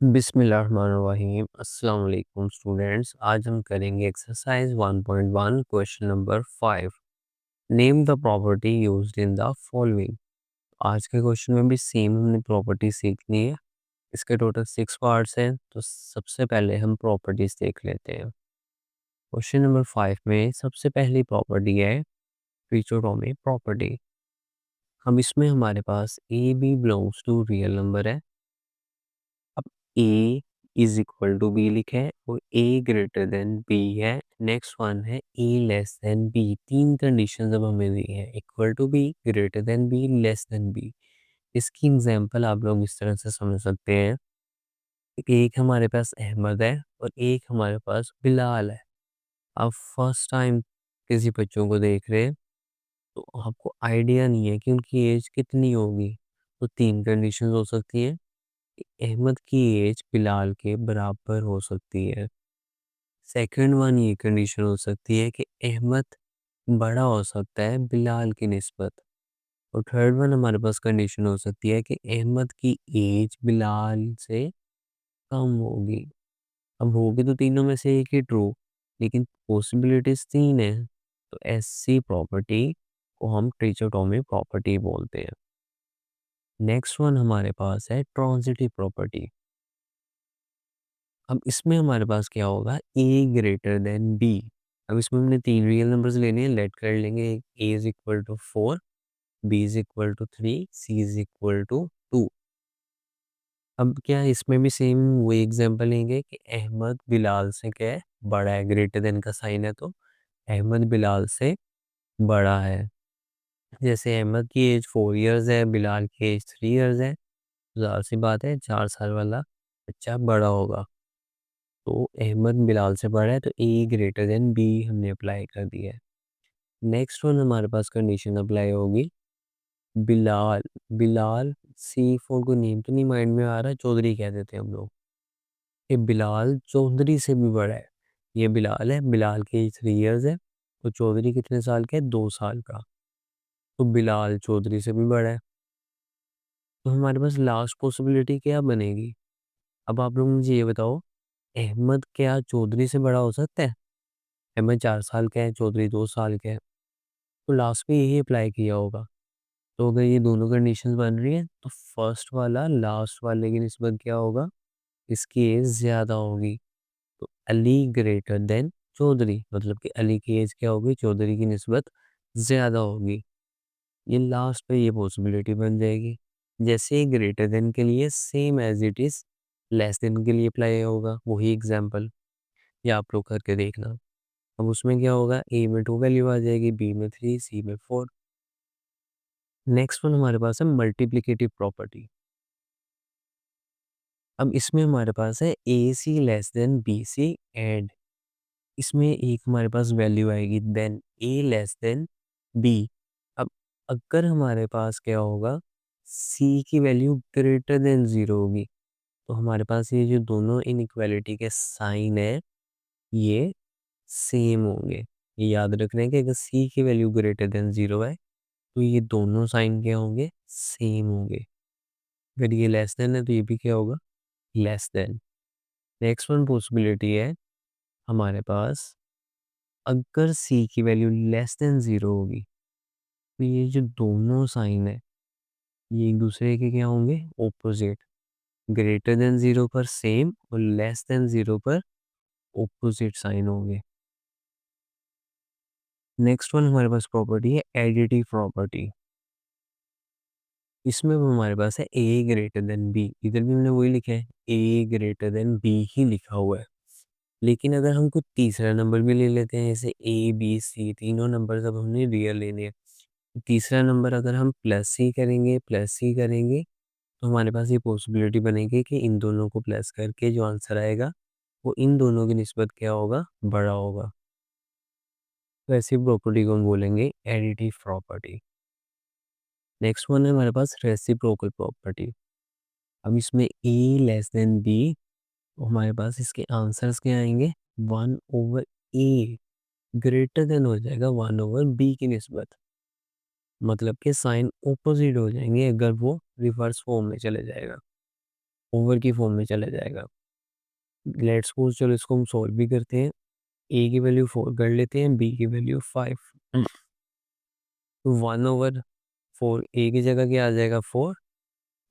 बिस्मिल्लाहिर्रहमानिर्रहीम। अस्सलाम वालेकुम स्टूडेंट्स। आज हम करेंगे exercise 1.1 question number 5। Name the property used in the following. आज के क्वेश्चन में भी सेम हमने प्रॉपर्टी सीखनी है। इसके टोटल 6 पार्ट्स हैं, तो सबसे पहले हम प्रॉपर्टीज देख लेते हैं। क्वेश्चन नंबर 5 में सबसे पहली प्रॉपर्टी है ट्रिचोटोमी प्रॉपर्टी। हम इसमें हमारे पास A B belongs to real number है। अब a is equal to B लिखे है और a ग्रेटर देन b है। नेक्स्ट वन है a लेस देन b। तीन कंडीशंस अब हमें दी है, equal to b, greater than b, less than b। इसकी एग्जांपल आप लोग इस तरह से समझ सकते हैं। एक हमारे पास अहमद है और एक हमारे पास बिलाल है। आप फर्स्ट टाइम किसी बच्चों को देख रहे हैं तो आपको आइडिया नहीं है कि उनकी एज कितनी होगी। तो तीन कंडीशंस हो सकती हैं। अहमद की एज बिलाल के बराबर हो सकती है। सेकंड वन ये कंडीशन हो सकती है कि अहमद बड़ा हो सकता है बिलाल की निस्बत। और थर्ड वन हमारे पास कंडीशन हो सकती है कि अहमद की एज बिलाल से कम होगी। अब होगी तो तीनों में से एक ही ट्रू, लेकिन पॉसिबिलिटीज तीन है। तो ऐसी प्रॉपर्टी को हम ट्रिचोटोमी प्रॉपर्टी बोलते हैं। नेक्स्ट वन हमारे पास है ट्रांजिटिव प्रॉपर्टी। अब इसमें हमारे पास क्या होगा, a ग्रेटर देन b। अब इसमें हमने तीन रियल नंबर्स लेने हैं, लेट कर लेंगे। a is equal to 4, b is equal to 3, c is equal to 2। अब क्या इसमें भी सेम वही एग्जांपल लेंगे कि अहमद बिलाल से क्या है, बड़ा है। ग्रेटर देन का साइन है तो अहमद बिलाल से बड़ा है। जैसे अहमद की एज 4 इयर्स है, बिलाल की एज 3 इयर्स है, ज़ाहिर सी बात है 4 साल वाला बच्चा बड़ा होगा। तो अहमद बिलाल से बड़ा है तो ए ग्रेटर देन बी हमने अप्लाई कर दिया है। नेक्स्ट वन हमारे पास कंडीशन अप्लाई होगी बिलाल। बिलाल C4 को नेम तो नहीं माइंड में आ रहा, चौधरी कह देते हैं हम लोग। ये बिलाल चौधरी से भी बड़ा है। ये बिलाल है, बिलाल के 3 इयर्स है, तो चौधरी कितने साल का है, 2 साल का। तो बिलाल चौधरी से भी बड़ा है। तो हमारे पास लास्ट पॉसिबिलिटी क्या बनेगी। अब आप लोग मुझे ये बताओ, अहमद क्या चौधरी से बड़ा हो सकता है। अहमद 4 साल का है, चौधरी 2 साल का है, तो लास्ट में यही अप्लाई किया होगा। तो अगर ये दोनों कंडीशंस बन रही हैं तो फर्स्ट वाला लास्ट वाले की निस्बत क्या होगा, इसकी एज ज़्यादा होगी। तो अली ग्रेटर देन चौधरी, मतलब कि अली की एज क्या होगी, चौधरी की निस्बत ज़्यादा होगी। ये लास्ट पे ये पॉसिबिलिटी बन जाएगी। जैसे ही ग्रेटर देन के लिए same as it is less than के लिए अप्लाई होगा, वही एग्जाम्पल ये आप लोग करके देखना। अब उसमें क्या होगा, ए में 2 वैल्यू आ जाएगी, बी में 3, सी में 4। नेक्स्ट वन हमारे पास है मल्टीप्लिकेटिव प्रॉपर्टी। अब इसमें हमारे पास है A C less than B C and इसमें एक हमारे पास वैल्यू आएगी then A less than B. अब अगर हमारे पास क्या होगा, सी की वैल्यू ग्रेटर देन 0 होगी, तो हमारे पास ये जो दोनों इनइक्वालिटी के साइन है ये सेम होंगे। ये याद रखना है कि अगर सी की वैल्यू ग्रेटर देन 0 है तो ये दोनों साइन क्या होंगे, सेम होंगे। अगर ये लेस देन है तो ये भी क्या होगा, less than. Next one possibility है हमारे पास, अगर सी की वैल्यू लेस देन 0 होगी तो ये जो दोनों साइन है ये एक दूसरे के क्या होंगे, ऑपोजिट। ग्रेटर देन 0 पर सेम और लेस देन 0 पर ऑपोजिट साइन होंगे। नेक्स्ट वन हमारे पास प्रॉपर्टी है एडिटिव प्रॉपर्टी। इसमें वो हमारे पास है ए ग्रेटर देन बी। इधर भी हमने वही लिखा है, ए ग्रेटर देन बी ही लिखा हुआ है। लेकिन अगर हम कुछ तीसरा नंबर भी ले लेते हैं, जैसे ए बी सी तीनों नंबर अब हमने रियल लेने हैं। तीसरा नंबर अगर हम प्लस सी करेंगे तो हमारे पास ये पॉसिबिलिटी बनेगी कि इन दोनों को प्लस करके जो आंसर आएगा वो इन दोनों की निस्बत क्या होगा, बड़ा होगा। तो ऐसी प्रॉपर्टी को हम बोलेंगे एडिटिव प्रॉपर्टी। नेक्स्ट वन है हमारे पास रेसिप्रोकल प्रॉपर्टी। अब इसमें ए लेस देन बी, हमारे पास इसके आंसर्स क्या आएंगे, 1/a ग्रेटर देन हो जाएगा 1/b की निस्बत। मतलब कि साइन ऑपोजिट हो जाएंगे अगर वो रिवर्स फॉर्म में चले जाएगा। ओवर की फॉर्म में चला जाएगा। लेट्स सपोज चलो इसको हम सॉल्व भी करते हैं। ए की वैल्यू 4 कर लेते हैं, बी की वैल्यू 5। तो 1/4 ए की जगह क्या आ जाएगा 4,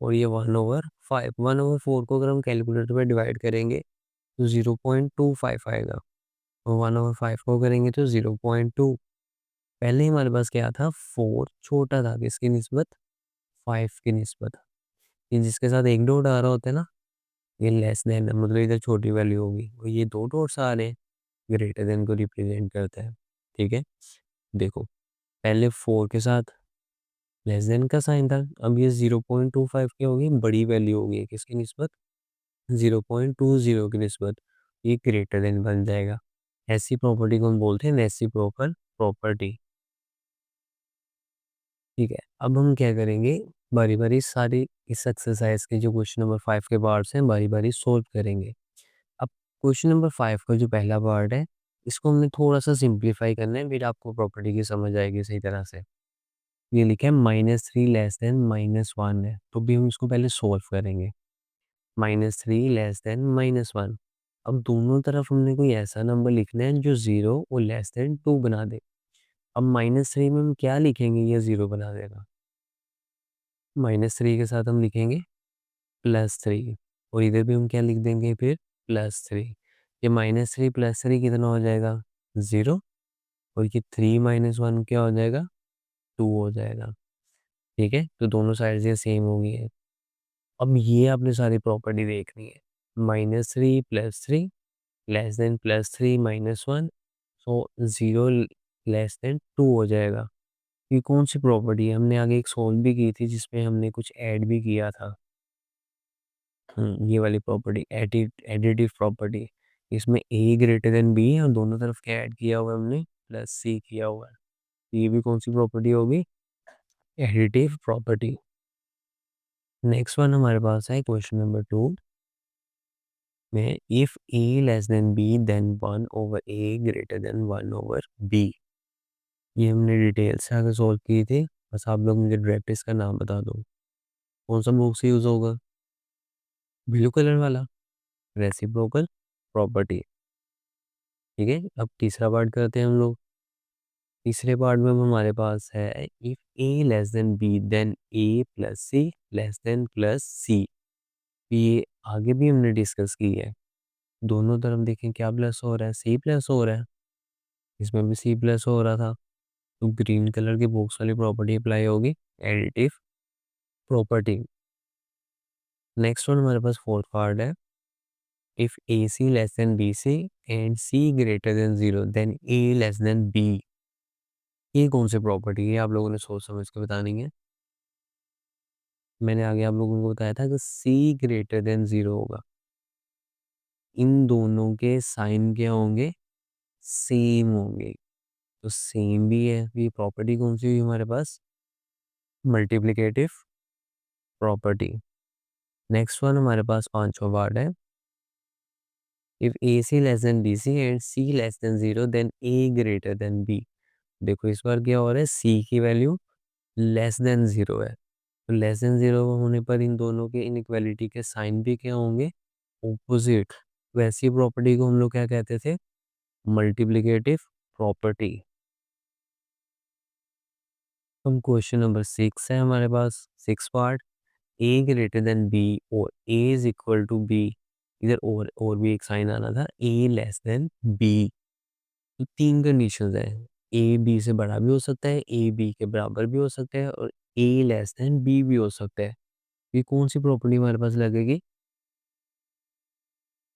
और ये 1/5। 1/4 को अगर हम कैलकुलेटर पे डिवाइड करेंगे तो 0.25 आएगा, और 1/5 को करेंगे तो 0.2। पहले ही हमारे पास क्या था, 4 छोटा था किसकी निस्बत, 5 की निस्बत। ये जिसके साथ एक डॉट आ रहा होता है ना, ये लेस देन, मतलब इधर छोटी वैल्यू होगी, और ये दो डॉट्स आ रहे हैं, ग्रेटर देन को रिप्रेजेंट करता है। ठीक है, देखो पहले 4 के साथ लेस देन का साइन था, अब ये 0.25 की होगी, बड़ी वैल्यू होगी किसकी निस्बत, 0.20 की निस्बत, ये ग्रेटर देन बन जाएगा। ऐसी प्रॉपर्टी को हम बोलते हैं रेसिप्रोकल प्रॉपर्टी। ठीक है, अब हम क्या करेंगे, बारी बारी सारी इस एक्सरसाइज के जो क्वेश्चन नंबर 5 के पार्ट्स हैं बारी बारी सोल्व करेंगे। अब क्वेश्चन नंबर 5 का जो पहला पार्ट है, इसको हमने थोड़ा सा सिंप्लीफाई करना है, फिर आपको प्रॉपर्टी की समझ आएगी सही तरह से। ये लिखा है -3 लेस देन -1 है, तो भी हम इसको पहले सोल्व करेंगे। -3 लेस देन -1। अब दोनों तरफ हमने कोई ऐसा नंबर लिखना है जो 0 और लेस देन 2 बना दे। अब -3 में हम क्या लिखेंगे, ये 0 बना देगा। -3 के साथ हम लिखेंगे +3, और इधर भी हम क्या लिख देंगे फिर, +3। ये -3 + 3 कितना हो जाएगा, 0, और ये 3 - 1 क्या हो जाएगा, 2 हो जाएगा। ठीक है, तो दोनों साइड से सेम हो गई है। अब ये आपने सारी प्रॉपर्टी देखनी है, -3 + 3 लेस देन +3 - 1, सो 0 लेस देन 2 हो जाएगा। ये कौन सी प्रॉपर्टी है, हमने आगे एक सोल्व भी की थी जिसमें हमने कुछ ऐड भी किया था। ये वाली प्रॉपर्टी एडिटिव प्रॉपर्टी, इसमें ए ग्रेटर देन बी है और दोनों तरफ क्या ऐड किया हुआ है हमने, +c किया हुआ है। ये भी कौन सी प्रॉपर्टी होगी, एडिटिव प्रॉपर्टी। नेक्स्ट वन हमारे पास है क्वेश्चन नंबर 2 में, if A less than B then 1/a greater than 1/b। ये हमने डिटेल से आगे सॉल्व की थी, बस आप लोग मुझे डायरेक्ट इसका नाम बता दो, कौन सा बुक से यूज होगा, ब्लू कलर वाला, रेसिप्रोकल प्रॉपर्टी। ठीक है, अब तीसरा पार्ट करते हैं हम लोग। तीसरे पार्ट में हमारे पास है, if A less than B then A plus C less than plus C. ये आगे भी हमने डिस्कस की है, दोनों तरफ देखें क्या प्लस हो रहा है, सी प्लस हो रहा है, इसमें भी सी प्लस हो रहा था, तो ग्रीन कलर की बॉक्स वाली प्रॉपर्टी अप्लाई होगी, एडिटिव प्रॉपर्टी। नेक्स्ट वन हमारे पास फोर्थ पार्ट है, if A C less than B C and C greater than 0 then A less than B. ये कौन सी प्रॉपर्टी है, आप लोगों ने सोच समझ के बतानी है। मैंने आगे आप लोगों को बताया था कि सी ग्रेटर देन 0 होगा, इन दोनों के साइन क्या होंगे, सेम होंगे, तो सेम भी है। ये प्रॉपर्टी कौन सी हुई हमारे पास, मल्टीप्लिकेटिव प्रॉपर्टी। नेक्स्ट वन हमारे पास पांचवा पार्ट है, if A C less than B C and C less than 0 then A greater than B. देखो इस बार क्या हो रहा है, सी की वैल्यू लेस देन 0 है, तो लेस देन 0 होने पर इन दोनों के इनइक्वालिटी के साइन भी क्या होंगे, ऑपोजिट। वैसी प्रॉपर्टी को हम लोग क्या कहते थे, मल्टीप्लिकेटिव प्रॉपर्टी। हम क्वेश्चन नंबर 6 है हमारे पास, 6 पार्ट, ए ग्रेटर देन बी और ए इज इक्वल टू बी। इधर और भी एक साइन आना था, ए लेस देन बी। तो तीन कंडीशंस है, ए बी से बड़ा भी हो सकता है, ए बी के बराबर भी हो सकता है, और ए लेस देन बी भी हो सकता है। ये कौन सी प्रॉपर्टी हमारे पास लगेगी,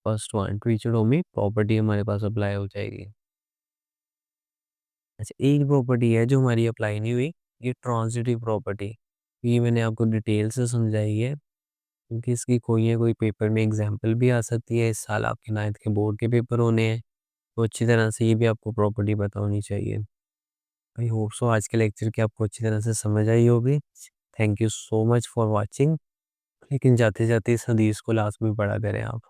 फर्स्ट वन, ट्रिचोटोमी प्रॉपर्टी हमारे पास अप्लाई हो जाएगी। अच्छा, एक प्रॉपर्टी है जो हमारी अप्लाई नहीं हुई, ये ट्रांजिटिव प्रॉपर्टी। ये मैंने आपको डिटेल से समझाई है, क्योंकि इसकी कोई ना कोई पेपर में एग्जाम्पल भी आ सकती है। इस साल आपके 9th के बोर्ड के पेपर होने हैं, तो अच्छी तरह से ये भी आपको प्रॉपर्टी पता होनी चाहिए। आई होप सो आज के लेक्चर की आपको अच्छी तरह से समझ आई होगी। Thank you so much for watching. लेकिन जाते जाते इस हदीस को लास्ट में पढ़ा करें आप।